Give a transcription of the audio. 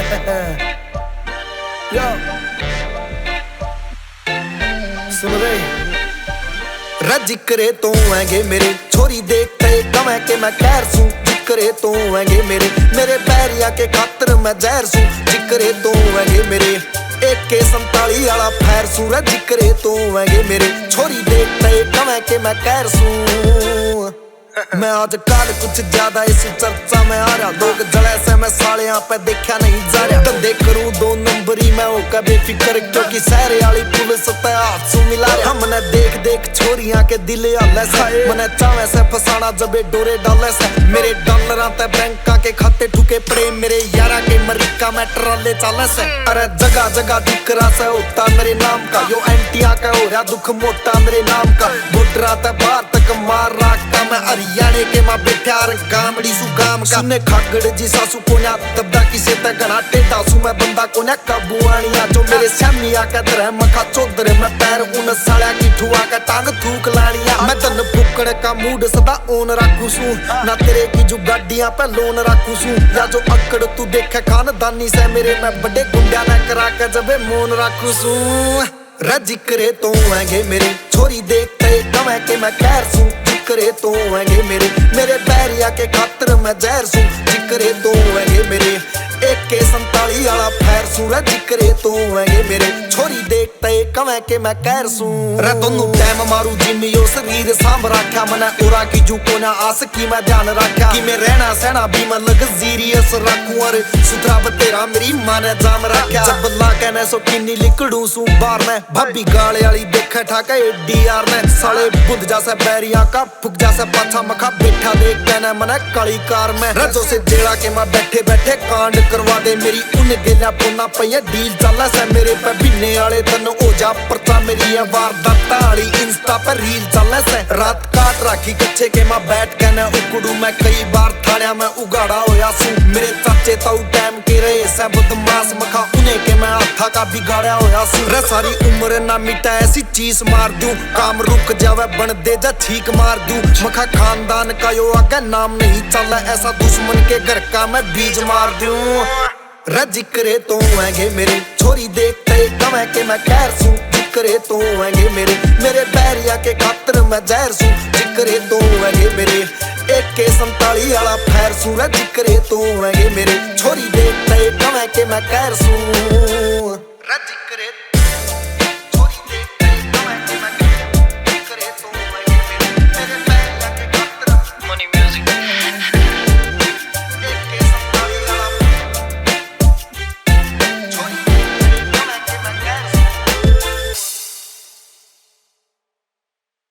Yo, सुन रहे जिक्रे तो हैगे मेरे छोरी देखते कमें के मैं खैर सू जिक्रे तो हैगे मेरे बैरिया के खातर मैं जहर सू जिक्रे तो हैगे मेरे AK-47 वाला फैर सू जिक्रे तो हैगे मेरे छोरी देखते कमें के मैं खैर सू मैं आज काल कुछ ज्यादा इस चर्चा में आ रहा लोग जले से मैं साले यहाँ पे देखा नहीं जा रहा धंधे करूँ 2 नंबरी मैं होकर बेफिक्र क्योंकि शहर वाली पुलिस हाथ सू मिला रहा हमने देख छोरियां के दिल हाले से मने चावे से फसाना जबे डोरे डाले से मेरे डॉलर ते बैंका के खाते ठुके पड़े मेरे यारा के मरीका में ट्राले चाले से अरे जगह जगह दिख रहा से होता मेरे नाम का यो एंटिया का हो रहा दुख मोटा मेरे नाम का बुटरा ते बाहर तक मार रखा मैं हरियाणे के मां बेठार गामड़ी सु गाम का सुने खागड़ जी सासू को ना दबदा किसे ते घना टेढ़ा सु मैं बंदा को ना काबू आनिया जो मेरे सामने आके तरह मखा चौधरे मैं पैर उन साला की ठुआ का टांग थूक लानिया मैं तन फुकड़ का मूड सदा ओन रखू सू ना तेरे की जो गाड़ियां पे लोन रखू सू या जो अकड़ तू देखे खानदानी से मेरे मैं बड़े गुंडा ना करा के जबे मोन रखू सू जिक्रे तो हैगे मेरे छोरी देखते कमें के मैं खैर सू जिक्रे तो हैगे मेरे बैरिया के खातर मैं जहर सू जिक्रे तो हैगे मेरे AK-47 वाला फैर सू जिक्रे तो हैगे मेरे छोरी देखते कमें के मैं खैर सू रे दोनों टाइम मारू जिम यो शरीर सांभ रखा मने ओरा की जू को ना आस की मैं ध्यान रखा कि मैं रहना सहना भी मैं लग्जरियस रखूं और सुथरा बतेरा मेरी मां ने जाम रखा जब ला कहने सो किन्नी लिकड़ू सू बार में भाभी गाले वाली देखे ठाका एडी यार ने साले बुंद जैसे बैरिया का फुक जैसे पाछा मखा बैठा देख कहने मने काली कार में रजो से जेड़ा के मैं बैठे बैठे कांड करवा दे मेरी उन गेला पुना पई डील चला से मेरे पे बिन्ने वाले तन हो जा परचा मेरी वारदात वाली इंस्टा पर रील चला से रात काट राखी कच्चे के मैं बैठ के ना उकड़ू मैं कई बार थाड़िया में उगाड़ा होया सू मेरे चाचे ताऊ टाइम के रहे से बदमाश मखा उन्हें के मैं हाथा का बिगाड़ा होया सू रे सारी उम्र ना मिटा ऐसी चीज मार दूं काम रुक जावे बन दे जा छीक मार दूं मखा खानदान का यो आगे नाम नहीं चला ऐसा दुश्मन के घर का मैं बीज मार दूं जिक्रे तो हैगे मेरे छोरी देखते कमें के मैं खैर सू जिक्रे तो हैगे मेरे बैरिया के खातर मैं जहर सू जिक्रे तो हैगे मेरे AK-47 वाला फैर सू जिक्रे तो हैगे मेरे छोरी देखते कमें के मैं खैर सू जिक्रे